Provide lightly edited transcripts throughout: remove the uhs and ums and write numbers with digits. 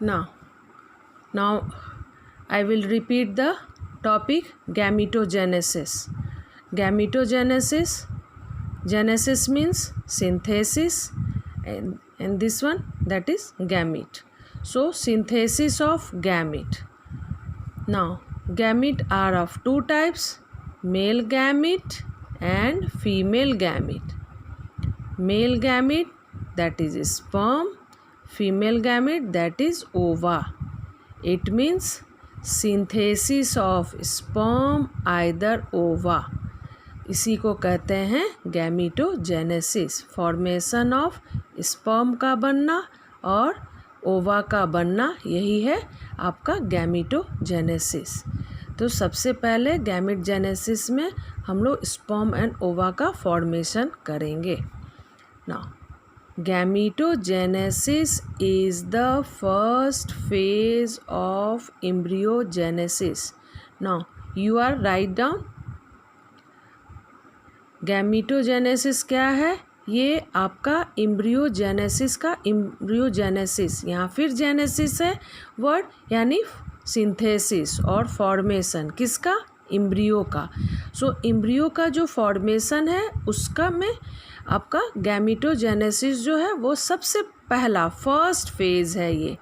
Now I will repeat the topic gametogenesis. Gametogenesis, genesis means synthesis, and this one, that is gamete. So synthesis of gamete. Now gamete are of two types, male gamete and female gamete. Male gamete, that is sperm, female gamete, that is ova. It means synthesis of sperm either ova. इसी को कहते हैं गैमीटोजेनेसिस, formation of sperm का बनना और ओवा का बनना, यही है आपका गैमीटोजेनेसिस। तो सबसे पहले गैमीटोजेनेसिस में हम लोग स्पर्म एंड ओवा का फॉर्मेशन करेंगे। Now gametogenesis is the first phase of embryogenesis. Now you are write down गैमीटोजेनेसिस क्या है। ये आपका एम्ब्रियोजेनेसिस का एम्ब्रियोजेनेसिस, यहाँ फिर जेनेसिस है वर्ड, यानी सिंथेसिस और फॉर्मेशन किसका, एम्ब्रियो का। सो एम्ब्रियो का जो फॉर्मेशन है उसका में आपका गैमीटोजेनेसिस जो है वो सबसे पहला फर्स्ट फेज़ है। ये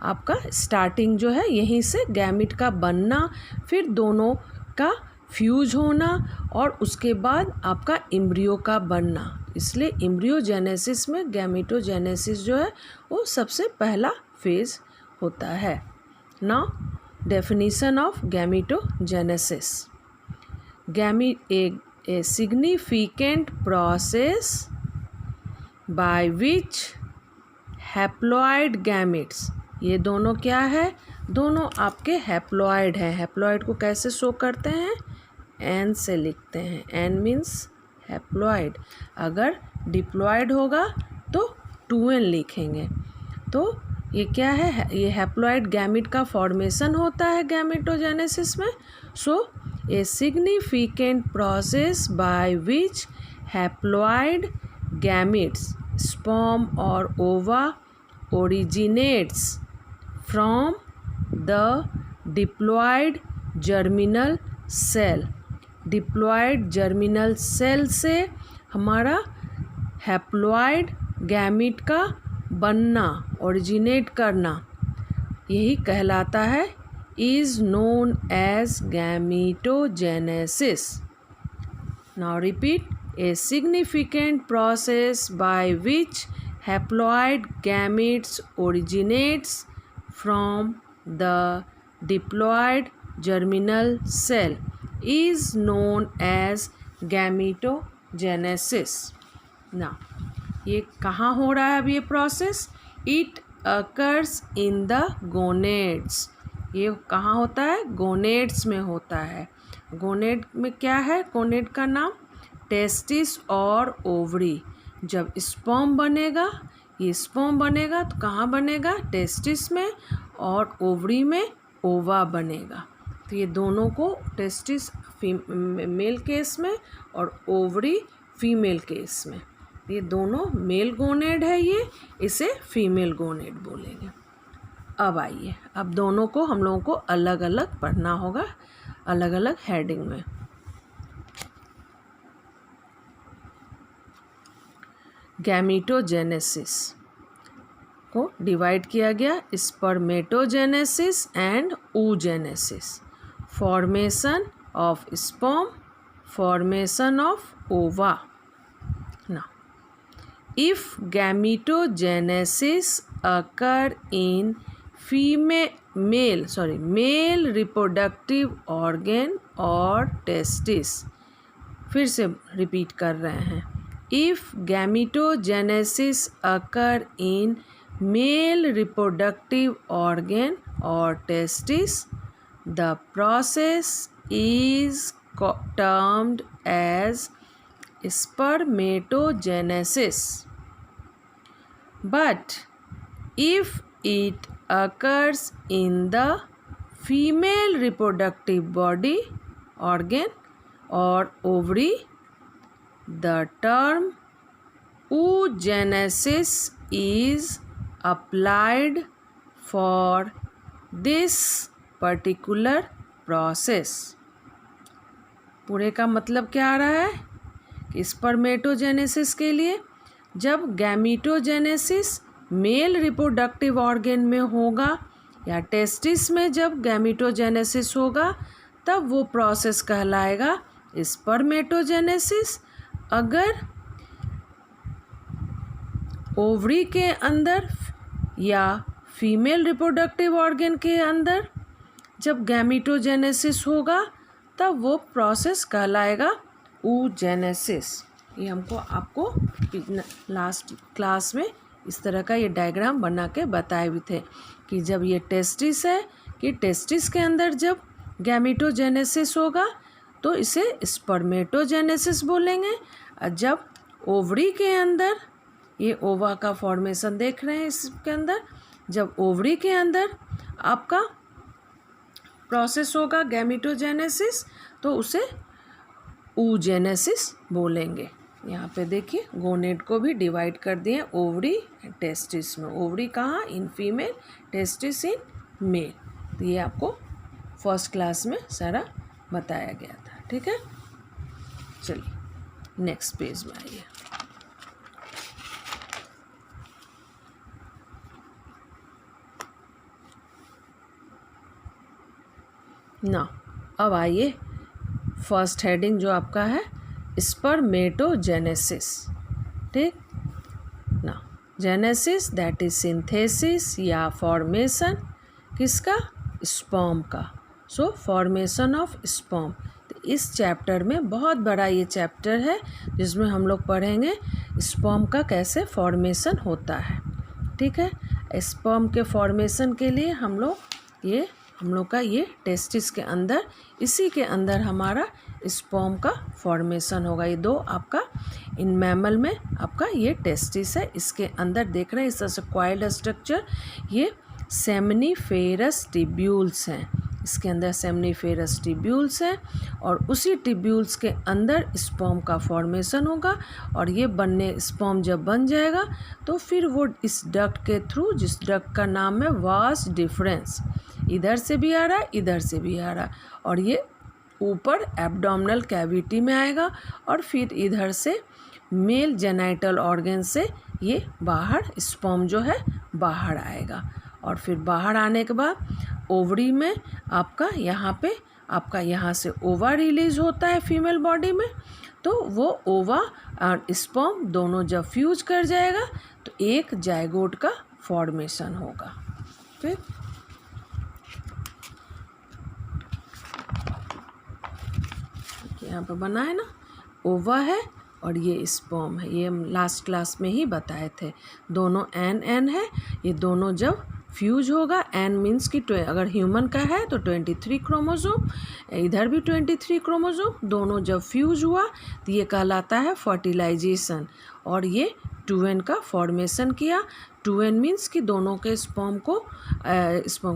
आपका स्टार्टिंग जो है यहीं से गैमीट का बनना, फिर दोनों का फ्यूज होना और उसके बाद आपका एम्ब्रियो का बनना। इसलिए एम्ब्रियोजेनेसिस में गैमीटोजेनेसिस जो है वो सबसे पहला फेज़ होता है। Now definition of gametogenesis. A significant process by which haploid gametes, ये दोनों क्या है, दोनों आपके हैप्लॉइड हैं। हैप्लॉइड को कैसे शो करते हैं, एन से लिखते हैं। N means haploid. अगर डिप्लॉइड होगा तो 2n लिखेंगे। तो ये क्या है, ये हैप्लॉइड गैमीट का फॉर्मेशन होता है गैमीटोजेनेसिस में। सो a significant process by which haploid gametes, sperm or ova, originates from the diploid germinal cell. Diploid germinal cell से हमारा हैप्लॉइड गैमीट का बनना, ओरिजिनेट करना, यही कहलाता है is known as gametogenesis. Now repeat, a significant process by which haploid gametes originates from the diploid germinal cell is known as gametogenesis. Now ये कहाँ हो रहा है अब ये process, it occurs in the gonads. ये कहाँ होता है, गोनेड्स में होता है। गोनेड में क्या है, गोनेड का नाम टेस्टिस और ओवरी। जब स्पर्म बनेगा, ये स्पर्म बनेगा तो कहाँ बनेगा, टेस्टिस में, और ओवरी में ओवा बनेगा। तो ये दोनों को, टेस्टिस मेल केस में और ओवरी फीमेल केस में, ये दोनों मेल गोनेड है, ये इसे फीमेल गोनेड बोलेंगे। अब आइए, अब दोनों को हम लोगों को अलग अलग पढ़ना होगा, अलग अलग हेडिंग में। गैमीटोजेनेसिस को डिवाइड किया गया spermatogenesis and oogenesis। Formation of sperm, formation of ओवा। ना if गैमीटोजेनेसिस occur in male reproductive organ or testis। फिर से रिपीट कर रहे हैं, if गैमीटोजेनेसिस occur in male reproductive organ or testis, the process is termed as spermatogenesis. But if it occurs in the female reproductive body, organ or ovary, the term oogenesis is applied for this particular process. पूरे का मतलब क्या आ रहा है कि spermatogenesis के लिए जब गैमीटोजेनेसिस मेल रिप्रोडक्टिव ऑर्गन में होगा या टेस्टिस में जब गैमीटोजेनेसिस होगा तब वो प्रोसेस कहलाएगा स्पर्मेटोजेनेसिस। अगर ओवरी के अंदर या फीमेल रिप्रोडक्टिव ऑर्गन के अंदर जब गैमीटोजेनेसिस होगा तब वो प्रोसेस कहलाएगा oogenesis। ये आपको लास्ट क्लास में इस तरह का ये डायग्राम बना के बताए भी थे कि जब ये टेस्टिस है कि टेस्टिस के अंदर जब गैमीटोजेनेसिस होगा तो इसे स्पर्मेटोजेनेसिस बोलेंगे। और जब ओवरी के अंदर, ये ओवा का फॉर्मेशन देख रहे हैं इसके अंदर, जब ओवरी के अंदर आपका प्रोसेस होगा गैमीटोजेनेसिस तो उसे oogenesis बोलेंगे। यहाँ पे देखिए गोनेड को भी डिवाइड कर दिए ओवरी एंड टेस्टिस में। ओवरी कहाँ? In female, testis in male. तो ये आपको फर्स्ट क्लास में सारा बताया गया था। ठीक है, चलिए नेक्स्ट पेज में आइए। ना अब आइए फर्स्ट हेडिंग जो आपका है स्पर्मेटोजेनेसिस। ठीक ना, जेनेसिस दैट इज सिंथेसिस या फॉर्मेशन किसका? स्पर्म का। सो फॉर्मेशन ऑफ स्पर्म। तो इस चैप्टर में बहुत बड़ा ये चैप्टर है जिसमें हम लोग पढ़ेंगे स्पर्म का कैसे फॉर्मेशन होता है। ठीक है, स्पर्म के फॉर्मेशन के लिए हम लोग का ये टेस्टिस के अंदर, इसी के अंदर हमारा स्पर्म का फॉर्मेशन होगा। ये दो आपका इन मैमल में आपका ये टेस्टिस है, इसके अंदर देख रहे हैं इस तरह से कॉइल्ड स्ट्रक्चर, ये सेमनीफेरस टिब्यूल्स हैं। इसके अंदर सेमनीफेरस टिब्यूल्स हैं और उसी टिब्यूल्स के अंदर स्पर्म का फॉर्मेशन होगा। और ये स्पर्म जब बन जाएगा तो फिर वो इस डक्ट के थ्रू, जिस डक्ट का नाम है वास डिफरेंस, इधर से भी आ रहा है, इधर से भी आ रहा है, और ये ऊपर एब्डोमिनल कैविटी में आएगा और फिर इधर से मेल जेनाइटल ऑर्गन से ये बाहर स्पर्म जो है बाहर आएगा। और फिर बाहर आने के बाद ओवरी में आपका यहाँ से ओवा रिलीज होता है फीमेल बॉडी में। तो वो ओवा और स्पर्म दोनों जब फ्यूज कर जाएगा तो एक जायगोट का फॉर्मेशन होगा। ठीक, यहाँ पे बना है ना, ओवा है और ये स्पर्म है। ये हम लास्ट क्लास में ही बताए थे। दोनों एन है, ये दोनों जब फ्यूज होगा, एन मीन्स कि अगर ह्यूमन का है तो 23 क्रोमोसोम, इधर भी 23 क्रोमोसोम, दोनों जब फ्यूज हुआ तो ये कहलाता है फर्टिलाइजेशन। और ये 2n का फॉर्मेशन किया। 2n मीन्स कि दोनों के स्पर्म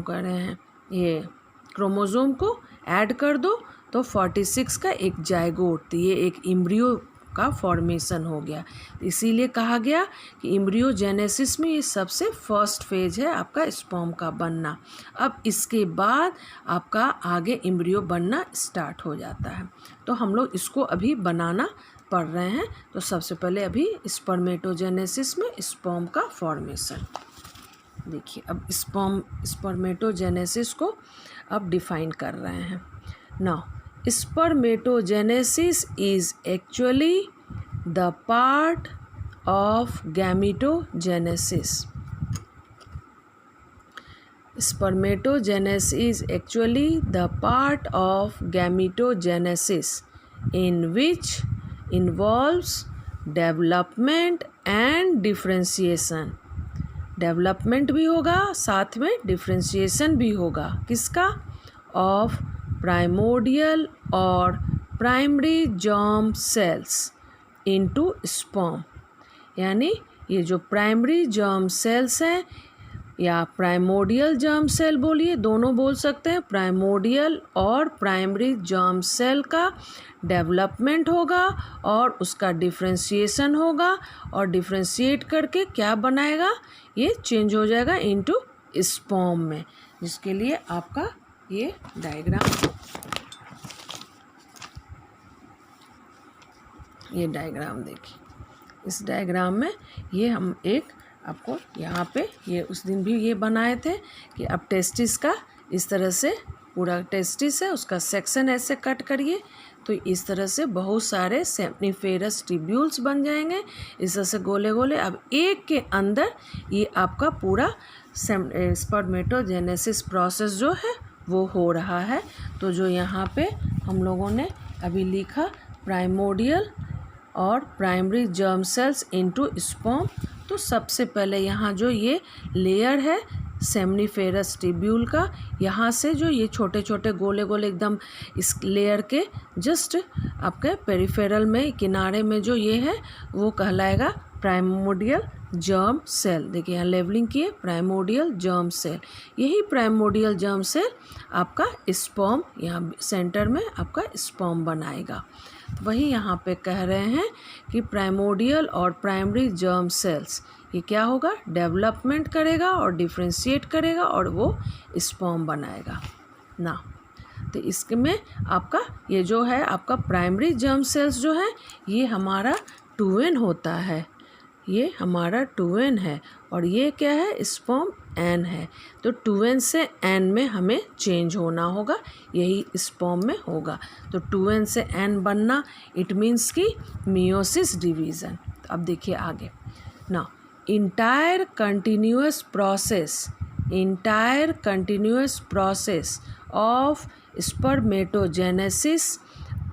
कह रहे हैं, ये क्रोमोसोम को ऐड कर दो तो 46 का एक जायगोट, तो ये एक इम्ब्रियो का फॉर्मेशन हो गया। इसीलिए कहा गया कि एम्ब्रियोजेनेसिस में ये सबसे फर्स्ट फेज है आपका स्पर्म का बनना। अब इसके बाद आपका आगे एम्ब्रियो बनना स्टार्ट हो जाता है। तो हम लोग इसको अभी बनाना पढ़ रहे हैं। तो सबसे पहले अभी स्पर्मेटोजेनेसिस में स्पर्म का फॉर्मेशन देखिए। अब स्पर्मेटोजेनेसिस को अब डिफाइन कर रहे हैं। Now spermatogenesis is actually the part of gametogenesis. Spermatogenesis is actually the part of gametogenesis in which involves development and differentiation. Development भी होगा, साथ में डिफ्रेंशिएशन भी होगा। किसका? ऑफ प्राइमोडियल और primary germ sales into sperm. यानी ये जो प्राइमरी जर्म सेल्स हैं या प्राइमोडियल जर्म सेल बोलिए, दोनों बोल सकते हैं, प्राइमोडियल और प्राइमरी जर्म सेल का डेवलपमेंट होगा और उसका डिफ्रेंशिएशन होगा। और डिफ्रेंशिएट करके क्या बनाएगा? ये चेंज हो जाएगा इनटू स्पर्म में, जिसके लिए आपका ये डायग्राम, ये डायग्राम देखिए। इस डायग्राम में ये हम एक आपको यहाँ पे ये उस दिन भी ये बनाए थे कि अब टेस्टिस का इस तरह से पूरा टेस्टिस है, उसका सेक्शन ऐसे कट करिए तो इस तरह से बहुत सारे सेम्निफेरस ट्यूब्यूल्स बन जाएंगे, इस तरह से गोले गोले। अब एक के अंदर ये आपका पूरा स्पर्मेटोजेनेसिस प्रोसेस जो है वो हो रहा है। तो जो यहाँ पे हम लोगों ने अभी लिखा प्राइमोडियल और primary germ sales into sperm, तो सबसे पहले यहाँ जो ये लेयर है सेम्निफेरस ट्यूब्यूल का, यहाँ से जो ये छोटे छोटे गोले गोले एकदम इस लेयर के जस्ट आपके पेरिफेरल में किनारे में जो ये है वो कहलाएगा प्राइमोडियल जर्म सेल। देखिए यहाँ लेवलिंग किए, प्राइमोडियल जर्म सेल। यही प्राइमोडियल जर्म सेल आपका स्पर्म, यहाँ सेंटर में आपका स्पर्म बनाएगा। वही यहाँ पे कह रहे हैं कि प्राइमोडियल और प्राइमरी जर्म सेल्स ये क्या होगा, डेवलपमेंट करेगा और डिफ्रेंशिएट करेगा और वो स्पर्म बनाएगा ना। तो इसमें आपका ये जो है आपका प्राइमरी जर्म सेल्स जो है ये हमारा 2n होता है, ये हमारा 2n है और ये क्या है स्पर्म n है। तो 2n से n में हमें चेंज होना होगा, यही स्पर्म में होगा। तो 2n से n बनना इट मीन्स कि मियोसिस डिवीज़न। तो अब देखिए आगे ना, entire continuous process of spermatogenesis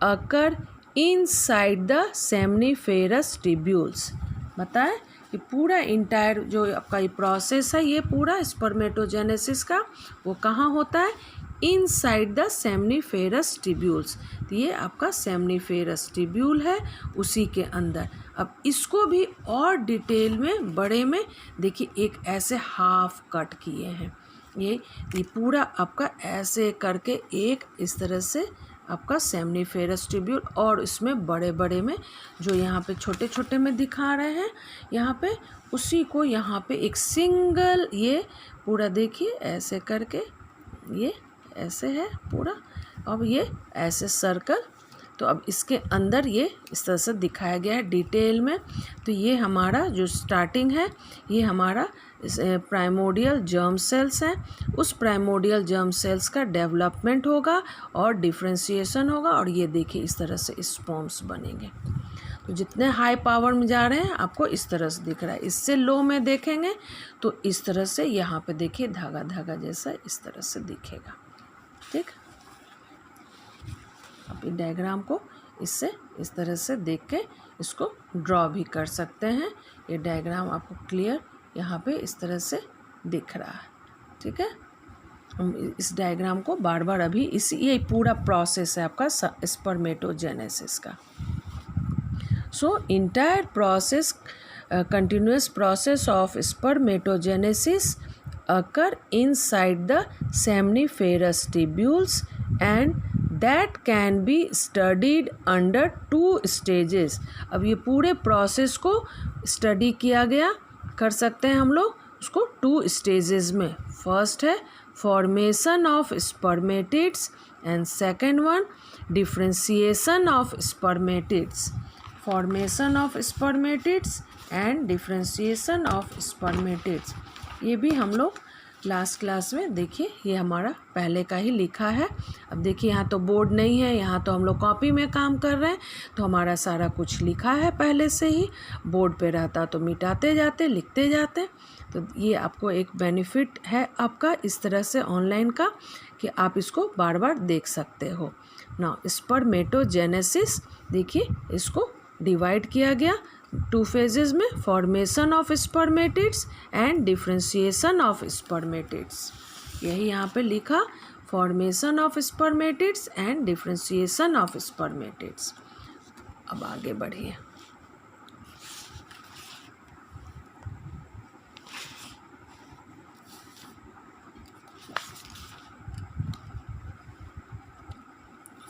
occur inside the seminiferous tubules. बताएं कि पूरा इंटायर जो आपका ये प्रोसेस है ये पूरा स्पर्मेटोजेनेसिस का वो कहाँ होता है, इनसाइड द सेम्निफेरस ट्यूब्यूल्स। तो ये आपका सेम्निफेरस ट्यूब्यूल है उसी के अंदर। अब इसको भी और डिटेल में बड़े में देखिए एक ऐसे हाफ कट किए हैं, ये पूरा आपका ऐसे करके एक इस तरह से आपका सेम्निफेरस ट्यूब्यूल, और इसमें बड़े बड़े में जो यहाँ पे छोटे छोटे में दिखा रहे हैं यहाँ पे, उसी को यहाँ पे एक सिंगल ये पूरा देखिए ऐसे करके ये ऐसे है पूरा, अब ये ऐसे सर्कल। तो अब इसके अंदर ये इस तरह से दिखाया गया है डिटेल में। तो ये हमारा जो स्टार्टिंग है ये हमारा प्राइमोडियल जर्म सेल्स हैं, उस प्राइमोडियल जर्म सेल्स का डेवलपमेंट होगा और डिफ्रेंशिएशन होगा, और ये देखिए इस तरह से स्पर्म्स बनेंगे। तो जितने हाई पावर में जा रहे हैं आपको इस तरह से दिख रहा है, इससे लो में देखेंगे तो इस तरह से यहाँ पे देखिए धागा धागा जैसा इस तरह से दिखेगा। ठीक, आप ये डायग्राम को इससे इस तरह से देख के इसको ड्रॉ भी कर सकते हैं। ये डायग्राम आपको क्लियर यहाँ पे इस तरह से दिख रहा है। ठीक है, हम इस डायग्राम को बार बार अभी ये पूरा प्रोसेस है आपका स्पर्मेटोजेनेसिस का। So entire process continuous process of spermatogenesis occur inside the seminiferous tubules and that can be studied under 2 stages। अब ये पूरे प्रोसेस को स्टडी किया गया, कर सकते हैं हम लोग उसको 2 स्टेजेस में। फर्स्ट है formation of spermatids and second one differentiation of spermatids. Formation of spermatids and differentiation of spermatids, ये भी हम लोग लास्ट क्लास में देखिए ये हमारा पहले का ही लिखा है। अब देखिए यहाँ तो बोर्ड नहीं है, यहाँ तो हम लोग कॉपी में काम कर रहे हैं, तो हमारा सारा कुछ लिखा है पहले से ही। बोर्ड पे रहता तो मिटाते जाते लिखते जाते। तो ये आपको एक बेनिफिट है आपका इस तरह से ऑनलाइन का कि आप इसको बार बार देख सकते हो ना। स्पर्मेटोजेनेसिस देखिए इसको डिवाइड किया गया 2 फेजेस में, formation of spermatids and differentiation of spermatids. यही यहाँ पे लिखा formation of spermatids and differentiation of spermatids. अब आगे बढ़िए।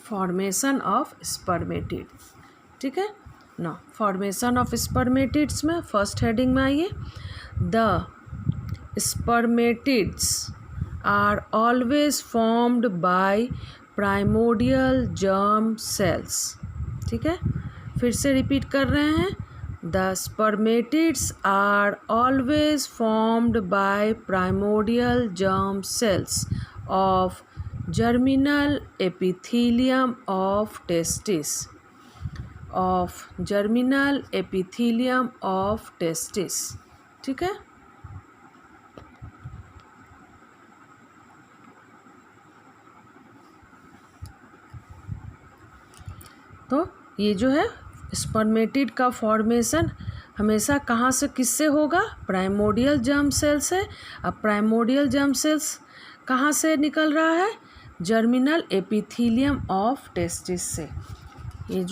फॉर्मेशन ऑफ स्पर्मेटिड्स, ठीक है ना। फॉर्मेशन ऑफ स्पर्मेटिड्स में फर्स्ट हेडिंग में आइए, the spermatids are always formed by primordial germ cells. ठीक है, फिर से रिपीट कर रहे हैं. The spermatids are always formed by primordial germ cells of germinal epithelium of testis. germinal epithelium of testis. ठीक है. तो ये जो है स्पर्मेटिड का फॉर्मेशन हमेशा कहाँ से किससे होगा? प्राइमोडियल जर्म सेल से. अब प्राइमोडियल जर्म सेल्स कहाँ से निकल रहा है? जर्मिनल एपिथीलियम ऑफ टेस्टिस से. ये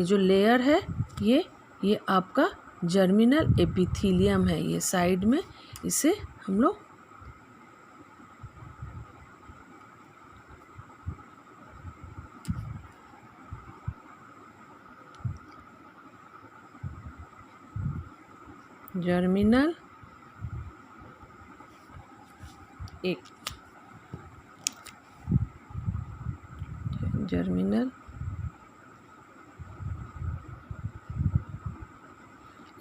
जो लेयर है ये आपका जर्मिनल एपिथीलियम है. ये साइड में इसे हम लोग जर्मिनल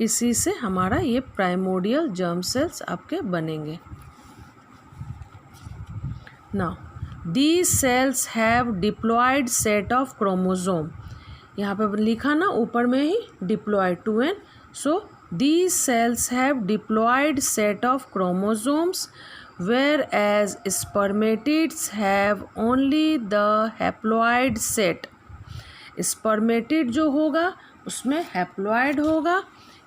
इसी से हमारा ये प्राइमोडियल जर्म सेल्स आपके बनेंगे. Now these cells have diploid set of chromosome. यहाँ पे लिखा ना ऊपर में ही diploid 2n. So these cells have diploid set of chromosomes whereas spermatids have only the haploid set. spermatid जो होगा उसमें haploid होगा.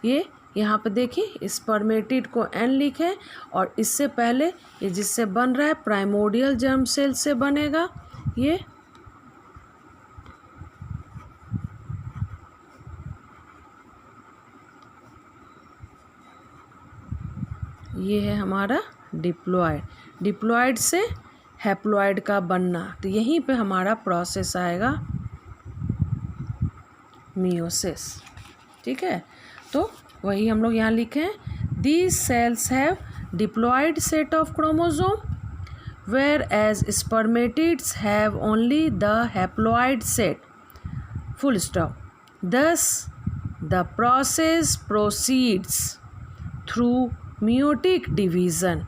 ये यहाँ पे देखिए स्पर्मेटिड को n लिखे और इससे पहले ये जिससे बन रहा है प्राइमोडियल जर्म सेल से बनेगा. ये है हमारा डिप्लॉयड से हैप्लॉयड का बनना. तो यहीं पे हमारा प्रोसेस आएगा मियोसिस. ठीक है, तो वही हम लोग यहाँ लिखे हैं. These cells have diploid set of chromosome whereas spermatids have only the haploid set. Full stop. Thus the process proceeds through meiotic division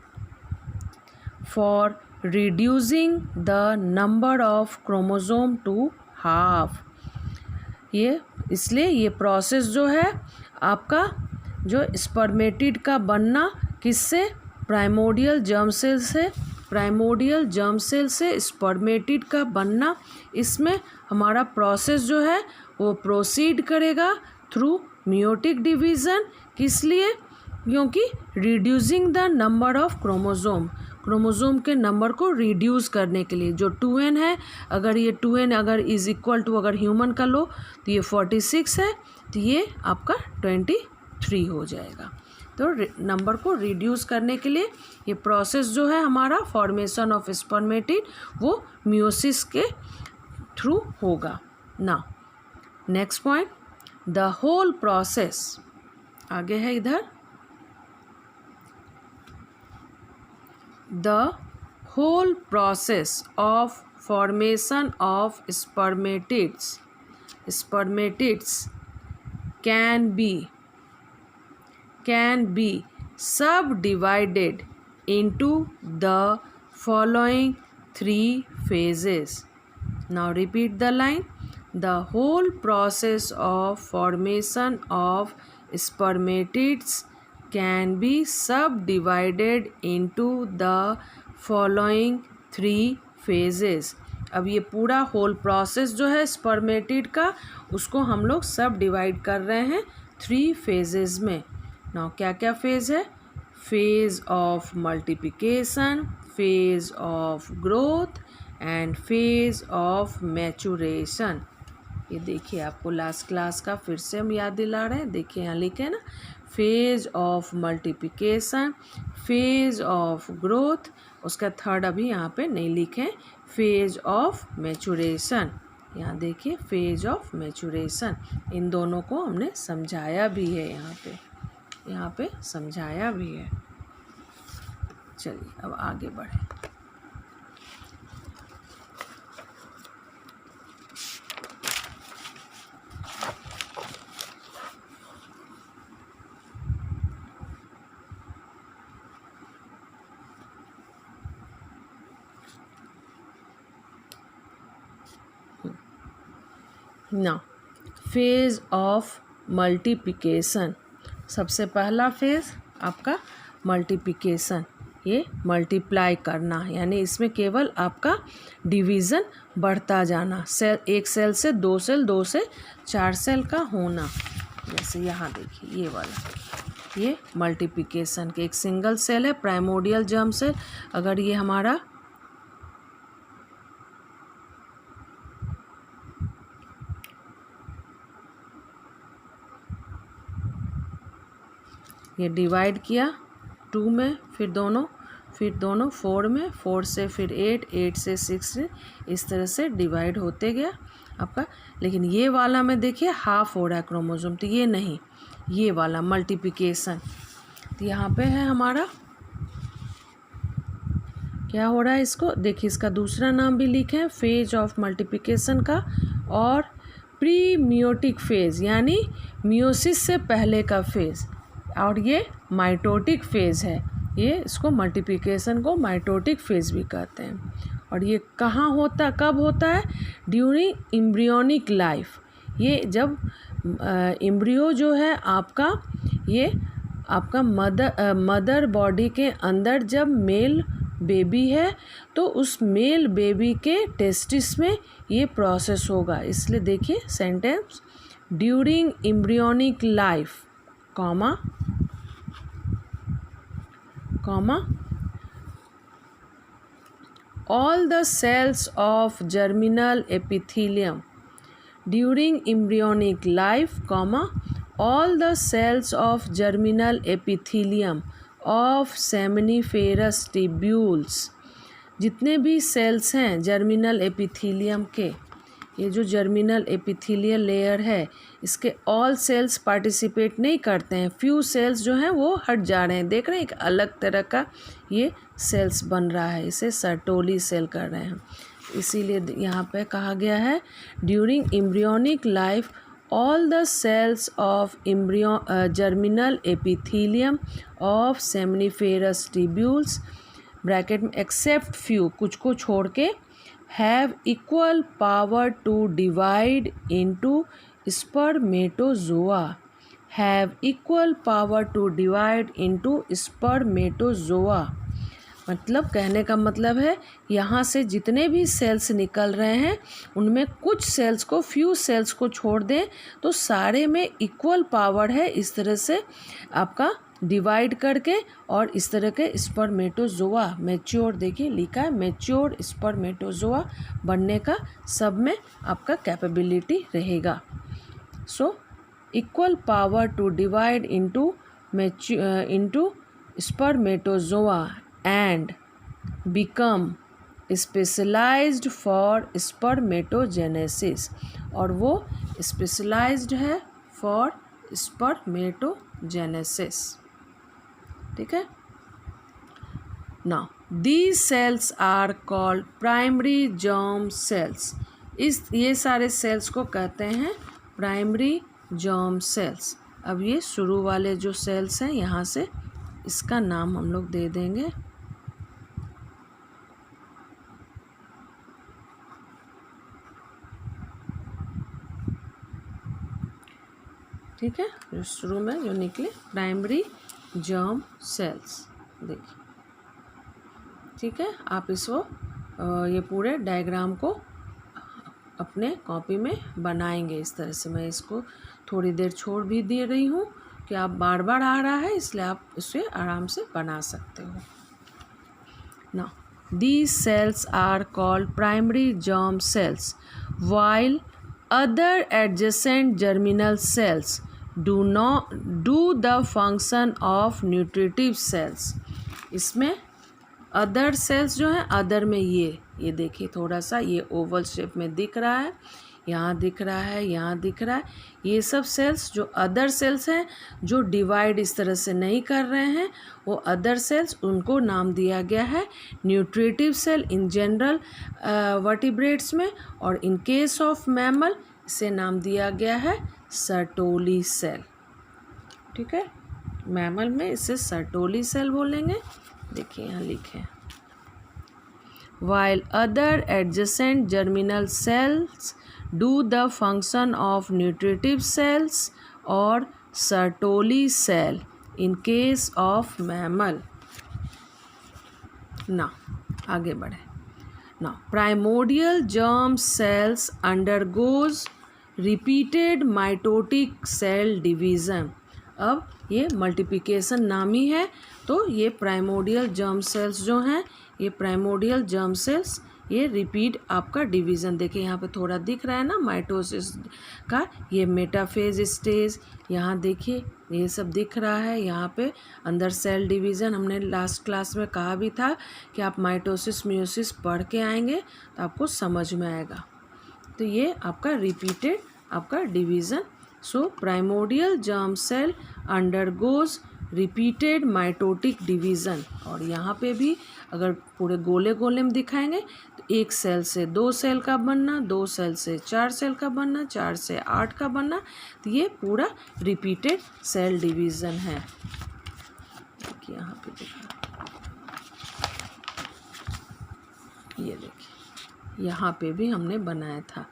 for reducing the number of chromosome to half. ये इसलिए ये process जो है आपका जो spermatid का बनना किससे? प्राइमोडियल जर्म सेल से. प्राइमोडियल जर्म सेल से स्पर्मेटिड का बनना, इसमें हमारा प्रोसेस जो है वो प्रोसीड करेगा थ्रू मियोटिक डिवीज़न. किस लिए? क्योंकि reducing the number of chromosome के नंबर को रिड्यूस करने के लिए. जो 2n है, अगर ये 2n अगर इज़ इक्वल टू अगर ह्यूमन का लो तो ये 46 है, तो ये आपका 23 हो जाएगा. तो नंबर को रिड्यूस करने के लिए ये प्रोसेस जो है हमारा फॉर्मेशन ऑफ स्पर्मेटिड वो मियोसिस के थ्रू होगा. ना next point, the whole process आगे है इधर. The whole process of formation of spermatids can be subdivided into the following 3 phases. Now repeat the line. The whole process of formation of spermatids can be subdivided into the following 3 phases. अब ये पूरा whole process जो है spermatid का उसको हम लोग सब डिवाइड कर रहे हैं 3 फेजेस में. नाउ क्या क्या फेज है? Phase of multiplication, phase of growth and phase of maturation. ये देखिए आपको लास्ट क्लास का फिर से हम याद दिला रहे हैं. देखिए यहाँ लिखे ना, phase of multiplication, phase of growth, उसका थर्ड अभी यहाँ पे नहीं लिखे, फेज ऑफ मैचुरेशन. यहाँ देखिए फेज ऑफ मैचुरेशन. इन दोनों को हमने समझाया भी है, यहाँ पे समझाया भी है. चलिए अब आगे बढ़े। ना फेज ऑफ मल्टीप्लिकेशन, सबसे पहला फेज आपका मल्टीप्लिकेशन, ये मल्टीप्लाई करना, यानी इसमें केवल आपका डिवीज़न बढ़ता जाना, सेल एक सेल से दो सेल, दो से चार सेल का होना। जैसे यहाँ देखिए ये वाला, ये मल्टीप्लिकेशन के एक सिंगल सेल है प्राइमोर्डियल जर्म सेल। अगर ये हमारा ये डिवाइड किया 2 में, फिर दोनों 4 में, 4 से फिर 8, 8 से 6, इस तरह से डिवाइड होते गया आपका। लेकिन ये वाला में देखिए हाफ हो रहा है क्रोमोसोम, तो ये नहीं, ये वाला मल्टीप्लिकेशन, तो यहाँ पे है हमारा क्या हो रहा है, इसको देखिए, इसका दूसरा नाम भी लिखे हैं फेज ऑफ मल्टीप्लिकेशन का, और प्री मियोटिक फेज यानी मियोसिस से पहले का फेज, और ये माइटोटिक फेज है, ये इसको मल्टीप्लिकेशन को माइटोटिक फेज भी कहते हैं। और ये कहाँ होता, कब होता है, ड्यूरिंग एम्ब्रियोनिक लाइफ, ये जब एम्ब्रियो जो है आपका, ये आपका मदर बॉडी के अंदर जब मेल बेबी है, तो उस मेल बेबी के टेस्टिस में ये प्रोसेस होगा। इसलिए देखिए sentence, during embryonic life comma all the cells of germinal epithelium during embryonic life, all the cells of germinal epithelium of seminiferous tubules, जितने भी सेल्स हैं जर्मिनल एपिथीलियम के, ये जो जर्मिनल एपिथीलियल लेयर है, इसके ऑल सेल्स पार्टिसिपेट नहीं करते हैं, फ्यू सेल्स जो हैं वो हट जा रहे हैं, देख रहे हैं एक अलग तरह का ये सेल्स बन रहा है, इसे सर्टोली सेल कर रहे हैं। इसीलिए यहाँ पे कहा गया है during embryonic life all the cells of germinal epithelium of seminiferous tubules bracket में एक्सेप्ट फ्यू, कुछ को छोड़ के, have equal power to divide into spermatozoa, have equal power to divide into spermatozoa, मतलब कहने का मतलब है यहाँ से जितने भी सेल्स निकल रहे हैं उनमें कुछ सेल्स को, फ्यू सेल्स को छोड़ दें तो सारे में इक्वल पावर है, इस तरह से आपका डिवाइड करके, और इस तरह के स्पर्मेटोजोआ मैच्योर, देखिए लिखा है मैच्योर स्पर्मेटोजोआ बनने का सब में आपका कैपेबिलिटी रहेगा। So equal power to divide into spermatozoa and become specialised for spermatogenesis, और वो स्पेशलाइज्ड है फॉर स्पर्मेटोजेनेसिस, ठीक है। Now these cells are called primary germ cells, ये सारे सेल्स को कहते हैं प्राइमरी जर्म सेल्स। अब ये शुरू वाले जो सेल्स हैं यहाँ से इसका नाम हम लोग दे देंगे, ठीक है, जो शुरू में जो निकले प्राइमरी जर्म सेल्स, देखिए, ठीक है। आप इसको ये पूरे डायग्राम को अपने कॉपी में बनाएंगे इस तरह से। मैं इसको थोड़ी देर छोड़ भी दे रही हूँ कि आप बार बार आ रहा है, इसलिए आप इसे आराम से बना सकते हो। Now these cells are called primary germ cells while other adjacent germinal cells do the function of nutritive cells। इसमें अदर सेल्स जो हैं, अदर में ये देखिए थोड़ा सा ये ओवल शेप में दिख रहा है, यहाँ दिख रहा है, यहाँ दिख रहा है। ये सब सेल्स जो अदर सेल्स हैं जो डिवाइड इस तरह से नहीं कर रहे हैं, वो अदर सेल्स, उनको नाम दिया गया है nutritive cell in general vertebrates में, और इन केस ऑफ मैमल इसे नाम दिया गया है सर्टोली सेल। ठीक है, मैमल में इसे सर्टोली सेल बोलेंगे। देखिए यहाँ लिखे, while other adjacent germinal cells do the function of nutritive cells or Sertoli cell in case of mammal. Now, आगे बढ़े। Now, primordial germ cells undergoes repeated mitotic cell division. अब ये मल्टीप्लिकेशन नामी है, तो ये प्राइमोडियल जर्म सेल्स जो हैं, ये प्राइमोडियल जर्म सेल्स ये रिपीट आपका डिवीज़न, देखिए यहाँ पे थोड़ा दिख रहा है ना माइटोसिस का, ये मेटाफेज स्टेज, यहाँ देखिए ये सब दिख रहा है। यहाँ पे अंदर सेल डिवीज़न, हमने लास्ट क्लास में कहा भी था कि आप माइटोसिस मियोसिस पढ़ के आएंगे तो आपको समझ में आएगा। तो ये आपका रिपीटेड आपका division. So primordial germ cell undergoes repeated mitotic division, और यहाँ पे भी अगर पूरे गोले गोले में दिखाएंगे तो 1 सेल से 2 सेल का बनना, 2 सेल से 4 सेल का बनना, 4 से 8 का बनना, तो ये पूरा रिपीटेड सेल डिवीज़न है। देखिए यहाँ पे ये देखिए यहाँ पे भी हमने बनाया था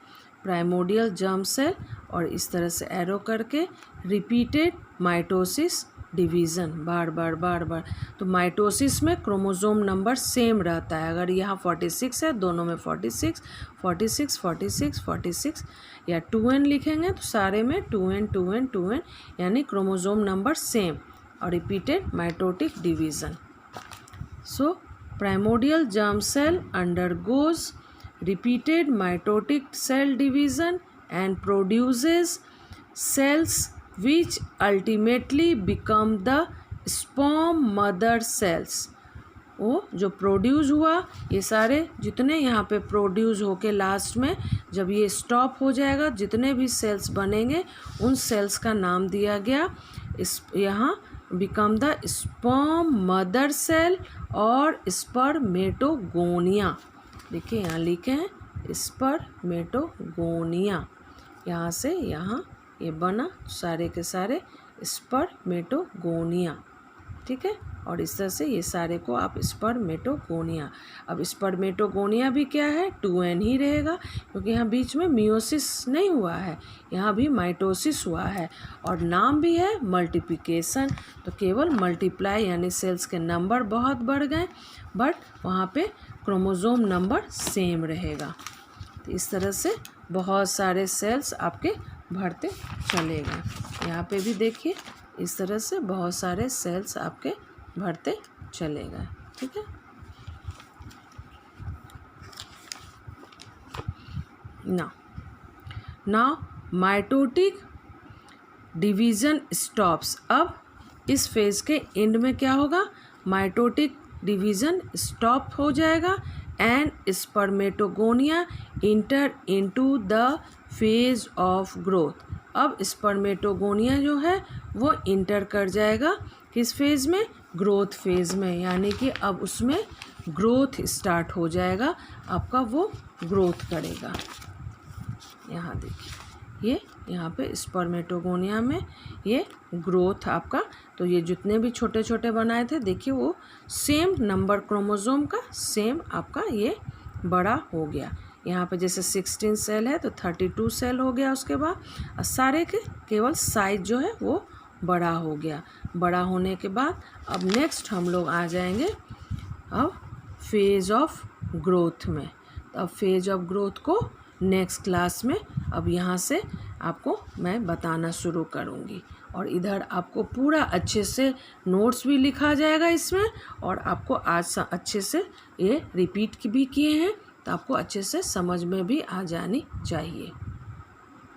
प्राइमोडियल जर्म सेल, और इस तरह से एरो करके रिपीटेड माइटोसिस डिवीज़न, बार बार बार बार। तो माइटोसिस में क्रोमोसोम नंबर सेम रहता है, अगर यहाँ 46 है, दोनों में 46 46 46 46, या 2n लिखेंगे तो सारे में 2n 2n 2n, यानी क्रोमोसोम नंबर सेम, और repeated mitotic division. So primordial germ cell undergoes repeated mitotic cell division and produces cells which ultimately become the sperm mother cells. वो जो प्रोड्यूस हुआ, ये सारे जितने यहाँ पे प्रोड्यूस होके लास्ट में जब ये स्टॉप हो जाएगा, जितने भी सेल्स बनेंगे उन सेल्स का नाम दिया गया इस यहाँ become the sperm mother cell और स्पर्मेटोगोनिया। देखिए यहाँ लिखे हैं स्पर्मेटोगोनिया, यहाँ से यहाँ ये बना सारे के सारे स्पर्मेटोगोनिया। ठीक है, और इस तरह से ये सारे को आप स्पर्मेटोगोनिया। अब स्पर्मेटोगोनिया भी क्या है, 2n ही रहेगा, क्योंकि यहाँ बीच में मियोसिस नहीं हुआ है, यहाँ भी माइटोसिस हुआ है, और नाम भी है मल्टीप्लिकेशन। तो केवल मल्टीप्लाई यानी सेल्स के नंबर बहुत बढ़ गए, बट वहाँ पे क्रोमोसोम नंबर सेम रहेगा। तो इस तरह से बहुत सारे सेल्स आपके बढ़ते चले गए। यहाँ पे भी देखिए इस तरह से बहुत सारे सेल्स आपके बढ़ते चले गए। ठीक है, नाउ माइटोटिक डिवीज़न स्टॉप्स। अब इस फेज के एंड में क्या होगा, माइटोटिक डिवीज़न स्टॉप हो जाएगा and spermatogonia inter into the phase of growth. अब स्पर्मेटोगोनिया जो है वो इंटर कर जाएगा किस फेज़ में, ग्रोथ फेज़ में, यानी कि अब उसमें ग्रोथ स्टार्ट हो जाएगा आपका, वो ग्रोथ करेगा। यहाँ देखिए ये यहाँ पे स्पर्मेटोगोनिया में ये ग्रोथ आपका, तो ये जितने भी छोटे छोटे बनाए थे देखिए वो सेम नंबर क्रोमोसोम का सेम आपका ये बड़ा हो गया। यहाँ पे जैसे 16 सेल है तो 32 सेल हो गया, उसके बाद सारे के केवल साइज जो है वो बड़ा हो गया। बड़ा होने के बाद अब नेक्स्ट हम लोग आ जाएंगे अब फेज ऑफ ग्रोथ में। तो अब फेज ऑफ ग्रोथ को नेक्स्ट क्लास में अब यहाँ से आपको मैं बताना शुरू करूँगी, और इधर आपको पूरा अच्छे से नोट्स भी लिखा जाएगा इसमें, और आपको आज अच्छे से ये रिपीट भी किए हैं तो आपको अच्छे से समझ में भी आ जानी चाहिए।